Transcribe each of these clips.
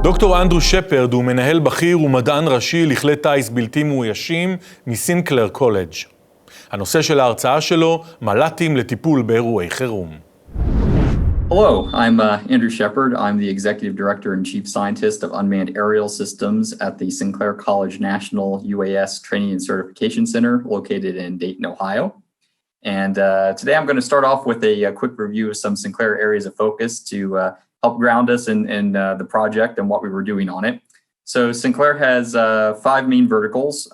דוקטור אנדרו שפרד הוא מנהל בכיר ומדען ראשי לכלי טיס בלתי מאוישים מסינקלר קולג'. הנושא של ההרצאה שלו, מל"טים לטיפול באירועי חירום. Hello, I'm Andrew Shepard. I'm the Executive Director and Chief Scientist of Unmanned Aerial Systems at the Sinclair College National UAS Training and Certification Center located in Dayton, Ohio. And today I'm going to start off with a quick review of some Sinclair areas of focus to help ground us in the project and what we were doing on it. So Sinclair has 5 main verticals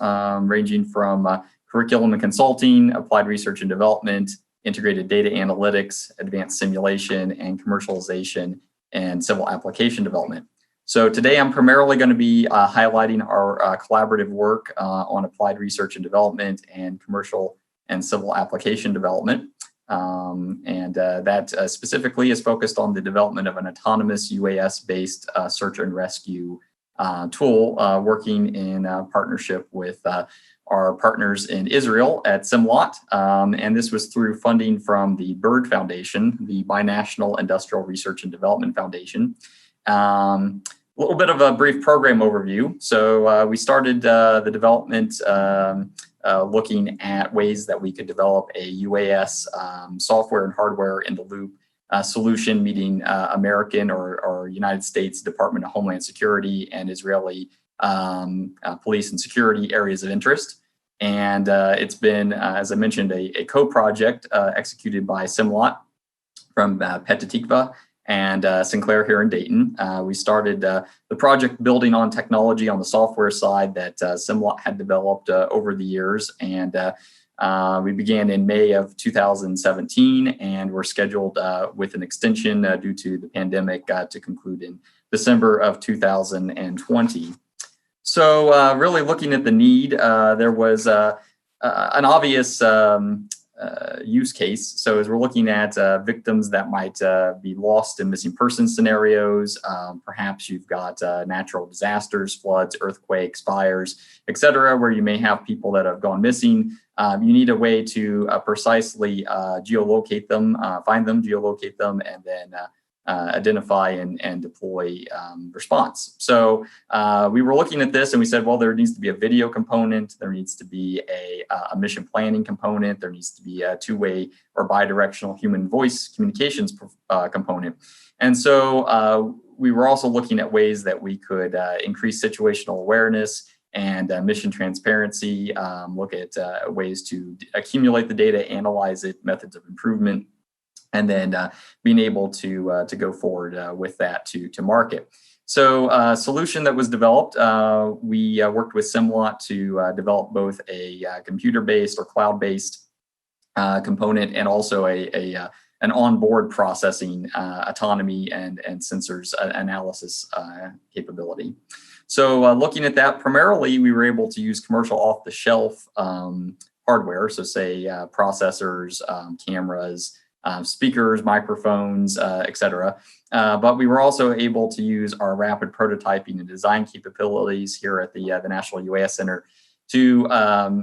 ranging from curriculum and consulting, applied research and development, integrated data analytics, advanced simulation, and commercialization and civil application development. So today I'm primarily going to be highlighting our collaborative work on applied research and development and commercial and civil application development. That specifically is focused on the development of an autonomous UAS-based search and rescue tool working in partnership with our partners in Israel at Simlot. And this was through funding from the BIRD Foundation, the Binational Industrial Research and Development Foundation. A little bit of a brief program overview. So we started the development looking at ways that we could develop a UAS software and hardware in the loop solution meeting American or United States Department of Homeland Security and Israeli police and security areas of interest. And it's been, as I mentioned, a co-project executed by Simlot from Petah Tikva and Sinclair here in Dayton. We started the project building on technology on the software side that Simlot had developed over the years. And we began in May of 2017 and we're scheduled with an extension due to the pandemic to conclude in December of 2020. So really looking at the need, there was an obvious use case. So as we're looking at victims that might be lost in missing persons scenarios, perhaps you've got natural disasters, floods, earthquakes, fires, etc., where you may have people that have gone missing. You need a way to precisely geolocate them, find them, geolocate them, and then identify and deploy response. So we were looking at this and we said, well, there needs to be a video component, there needs to be a mission planning component, there needs to be a two-way or bidirectional human voice communications component. And so we were also looking at ways that we could increase situational awareness and mission transparency, look at ways to accumulate the data, analyze it, methods of improvement, and then being able to go forward with that to market. So a solution that was developed, we worked with Simlot to develop both a computer-based or cloud-based component and also an onboard processing autonomy and sensors analysis capability. So looking at that, primarily we were able to use commercial off-the-shelf hardware, so say processors, cameras, speakers, microphones, etc. But we were also able to use our rapid prototyping and design capabilities here at the National UAS Center to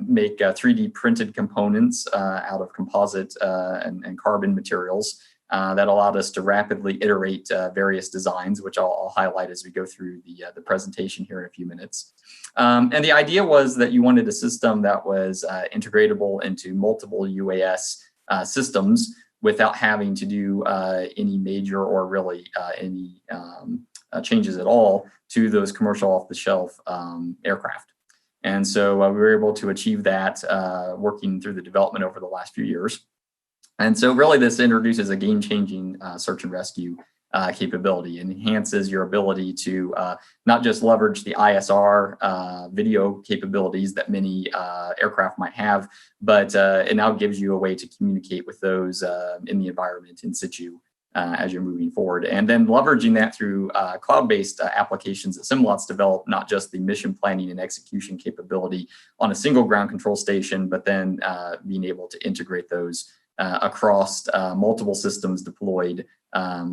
make 3D printed components out of composite and carbon materials that allowed us to rapidly iterate various designs, which I'll highlight as we go through the presentation here in a few minutes. And the idea was that you wanted a system that was integratable into multiple UAS systems without having to do any major or really any changes at all to those commercial off-the-shelf aircraft. And so we were able to achieve that working through the development over the last few years. And so really this introduces a game-changing search and rescue capability, enhances your ability to not just leverage the ISR video capabilities that many aircraft might have, but it now gives you a way to communicate with those in the environment in situ as you're moving forward. And then leveraging that through cloud-based applications that Simlot's developed, not just the mission planning and execution capability on a single ground control station, but then being able to integrate those across multiple systems deployed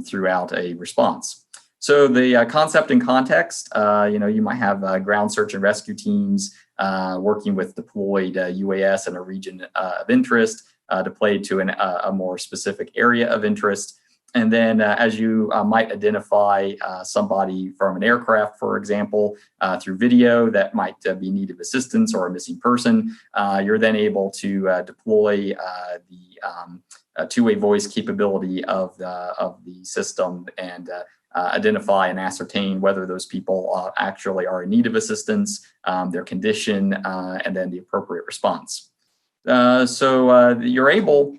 throughout a response. So the concept and context, you might have ground search and rescue teams working with deployed UAS in a region of interest, deployed to a more specific area of interest. And then as you might identify somebody from an aircraft, for example, through video that might be in need of assistance or a missing person, you're then able to deploy the two-way voice capability of the system and identify and ascertain whether those people actually are in need of assistance, their condition, and then the appropriate response. So you're able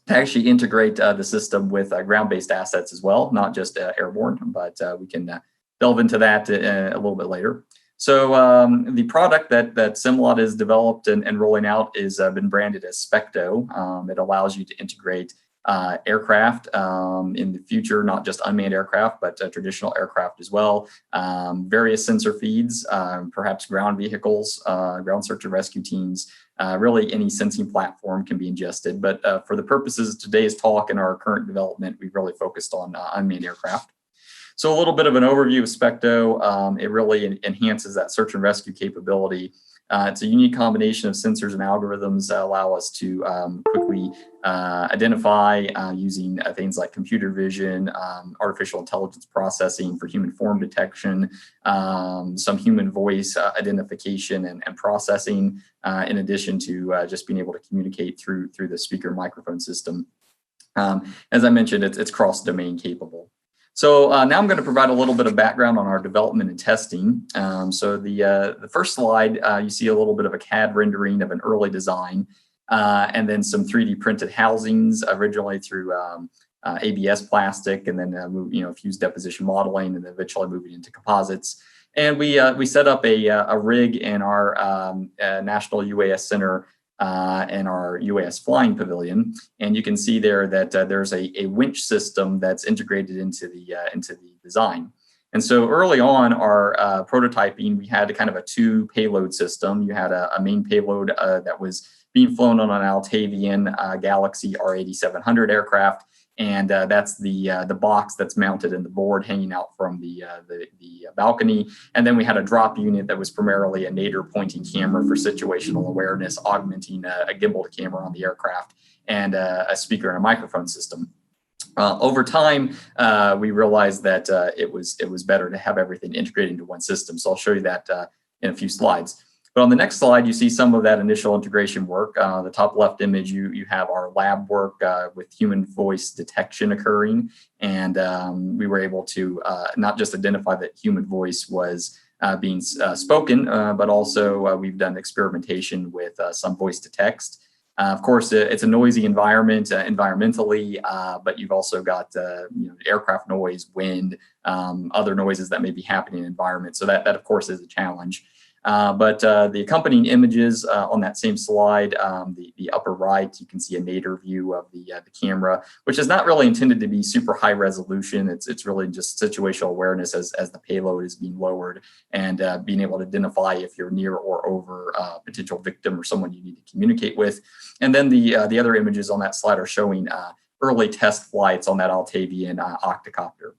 to actually integrate the system with ground-based assets as well, not just airborne, but we can delve into that a little bit later. So the product that Simlot is developed and rolling out is been branded as Specto. It allows you to integrate aircraft in the future, not just unmanned aircraft, but traditional aircraft as well. Various sensor feeds, perhaps ground vehicles, ground search and rescue teams. Really, any sensing platform can be ingested. But for the purposes of today's talk and our current development, we've really focused on unmanned aircraft. So a little bit of an overview of Specto. It really enhances that search and rescue capability. It's a unique combination of sensors and algorithms that allow us to quickly identify using things like computer vision, artificial intelligence processing for human form detection, some human voice identification and processing, in addition to just being able to communicate through the speaker microphone system. As I mentioned, it's cross-domain capable. So now I'm going to provide a little bit of background on our development and testing. So the first slide, you see a little bit of a CAD rendering of an early design, and then some 3D printed housings originally through ABS plastic, and then fused deposition modeling, and then eventually moving into composites. And we set up a rig in our National UAS Center and our UAS flying pavilion, and you can see there that there's a winch system that's integrated into the design. And so early on, our prototyping, we had kind of a two payload system. You had a main payload that was being flown on an Altavian Galaxy R8700 aircraft, and that's the box that's mounted in the board hanging out from the balcony. And then we had a drop unit that was primarily a nadir pointing camera for situational awareness, augmenting a gimbaled camera on the aircraft, and a speaker and a microphone system. Over time, we realized that it was better to have everything integrated into one system. So I'll show you that in a few slides. But on the next slide, you see some of that initial integration work. The top left image, you have our lab work with human voice detection occurring. And we were able to not just identify that human voice was being spoken, but also we've done experimentation with some voice to text. Of course, it's a noisy environment environmentally, but you've also got aircraft noise, wind, other noises that may be happening in the environment. So that of course, is a challenge. But the accompanying images on that same slide, the upper right, you can see a nadir view of the camera, which is not really intended to be super high resolution. It's really just situational awareness as the payload is being lowered, and being able to identify if you're near or over a potential victim or someone you need to communicate with. And then the other images on that slide are showing early test flights on that Altavian octocopter.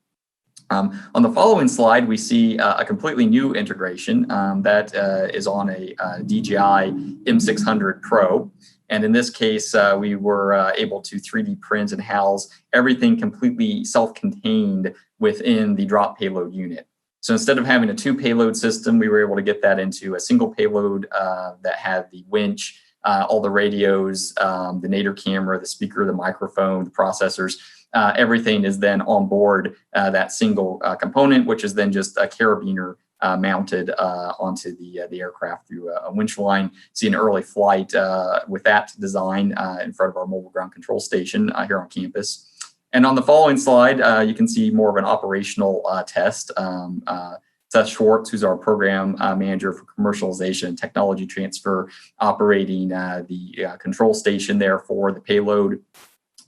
On the following slide, we see a completely new integration that is on a DJI M600 Pro. And in this case, we were able to 3D print and house everything completely self-contained within the drop payload unit. So instead of having a two payload system, we were able to get that into a single payload that had the winch, all the radios, the nadir camera, the speaker, the microphone, the processors. Everything is then on board that single component, which is then just a carabiner mounted onto the aircraft through a winch line. See an early flight with that design in front of our mobile ground control station here on campus. And on the following slide, you can see more of an operational test. Seth Schwartz, who's our program manager for commercialization and technology transfer, operating the control station there for the payload.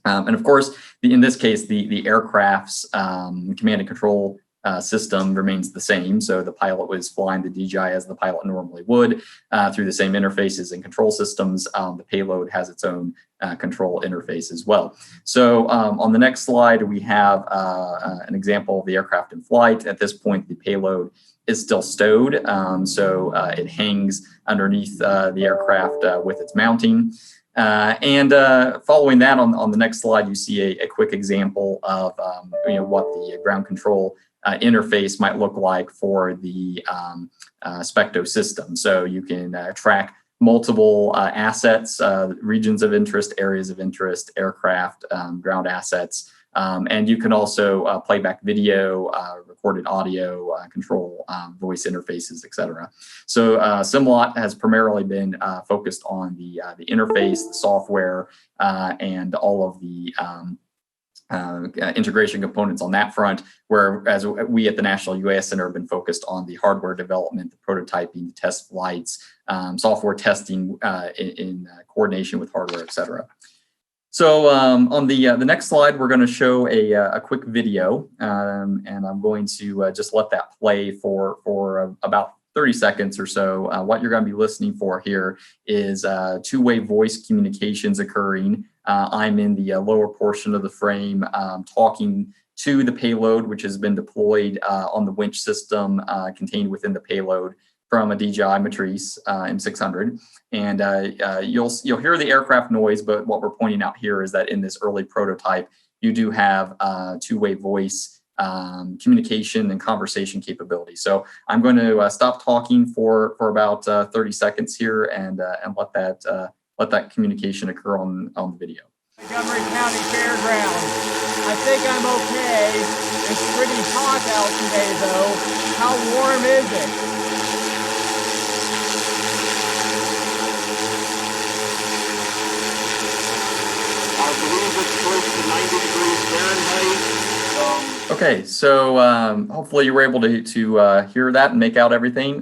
And of course, in this case, the aircraft's command and control system remains the same. So the pilot was flying the DJI as the pilot normally would through the same interfaces and control systems. The payload has its own control interface as well. So on the next slide, we have an example of the aircraft in flight. At this point, the payload is still stowed. So it hangs underneath the aircraft with its mounting. Following that, on the next slide, you see a quick example of what the ground control interface might look like for the Specto system. So you can track multiple assets, regions of interest, areas of interest, aircraft, ground assets, and you can also play back video, recorded audio, control voice interfaces, etc. So Simlot has primarily been focused on the interface, the software, and all of the integration components on that front, whereas we at the National UAS Center have been focused on the hardware development, the prototyping, the test flights, software testing in coordination with hardware, etc. So on the next slide, we're going to show a quick video, and I'm going to just let that play for about 30 seconds or so. What you're going to be listening for here is two-way voice communications occurring. I'm in the lower portion of the frame talking to the payload, which has been deployed on the winch system contained within the payload from a DJI Matrice M600. And you'll hear the aircraft noise, but what we're pointing out here is that in this early prototype, you do have two-way voice communication and conversation capability. So I'm going to stop talking for about 30 seconds here and let that communication occur on the video. Montgomery County Fairgrounds. I think I'm okay. It's pretty hot out today though. How warm is it? I believe it's close to 90 degrees Fahrenheit. Okay, so hopefully you were able to hear that and make out everything.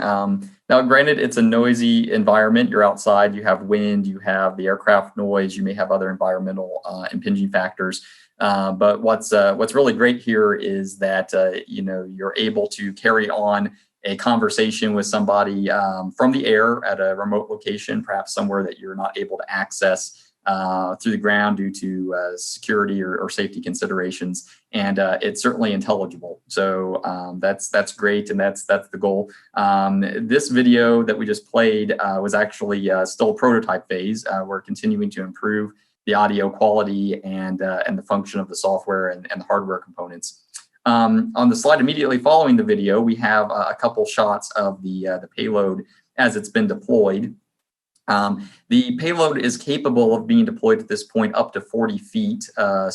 Now, granted, it's a noisy environment. You're outside, you have wind, you have the aircraft noise, you may have other environmental impinging factors. But what's really great here is that you're able to carry on a conversation with somebody from the air at a remote location, perhaps somewhere that you're not able to access through the ground due to security or safety considerations, and it's certainly intelligible. So that's great, and that's the goal. This video that we just played was actually still prototype phase. We're continuing to improve the audio quality and the function of the software and the hardware components. On the slide immediately following the video, we have a couple shots of the payload as it's been deployed. The payload is capable of being deployed at this point up to 40 feet. I'm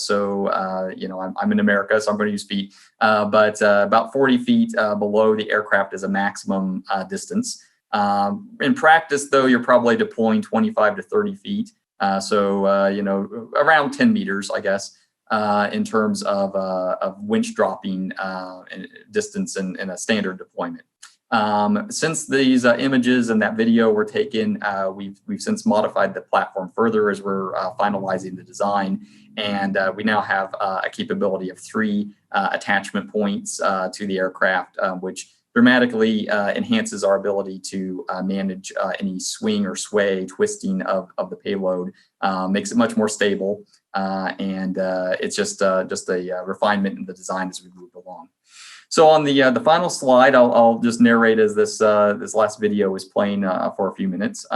in America, so I'm going to use feet, but about 40 feet below the aircraft is a maximum distance. In practice, though, you're probably deploying 25 to 30 feet. Around 10 meters, I guess, in terms of winch dropping distance in a standard deployment. Since these images and that video were taken, we've since modified the platform further as we're finalizing the design, and we now have a capability of 3 attachment points to the aircraft, which dramatically enhances our ability to manage any swing or sway, twisting of the payload, makes it much more stable, and it's just a refinement in the design as we move along. So on the final slide, I'll just narrate as this last video is playing for a few minutes.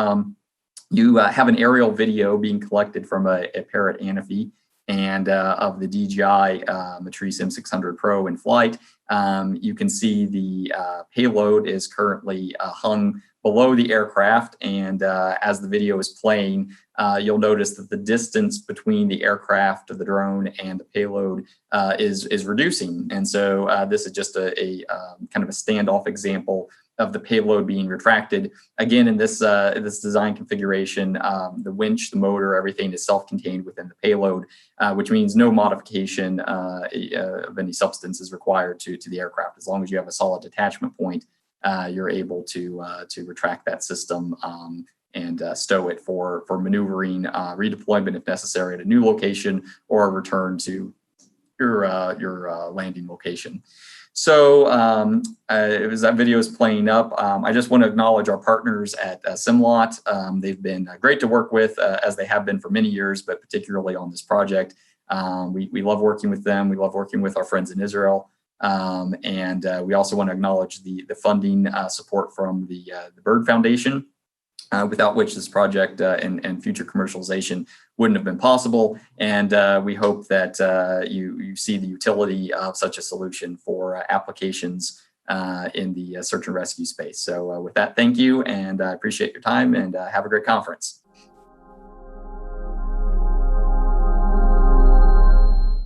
You have an aerial video being collected from a Parrot Anafi and of the DJI Matrice M600 Pro in flight. You can see the payload is currently hung below the aircraft, and as the video is playing, you'll notice that the distance between the aircraft, the drone, and the payload is reducing. And so this is just a kind of a standoff example of the payload being retracted. Again, in this design configuration, the winch, the motor, everything is self-contained within the payload, which means no modification of any substance is required to the aircraft. As long as you have a solid detachment point, you're able to retract that system and stow it for maneuvering, redeployment if necessary at a new location, or a return to your landing location. So as that video is playing up, I just want to acknowledge our partners at Simlot. They've been great to work with, as they have been for many years, but particularly on this project. We love working with them. We love working with our friends in Israel. And we also want to acknowledge the funding support from the Bird Foundation. without which this project and future commercialization wouldn't have been possible. And we hope that you see the utility of such a solution for applications in the search and rescue space. So with that, thank you, and I appreciate your time, and have a great conference.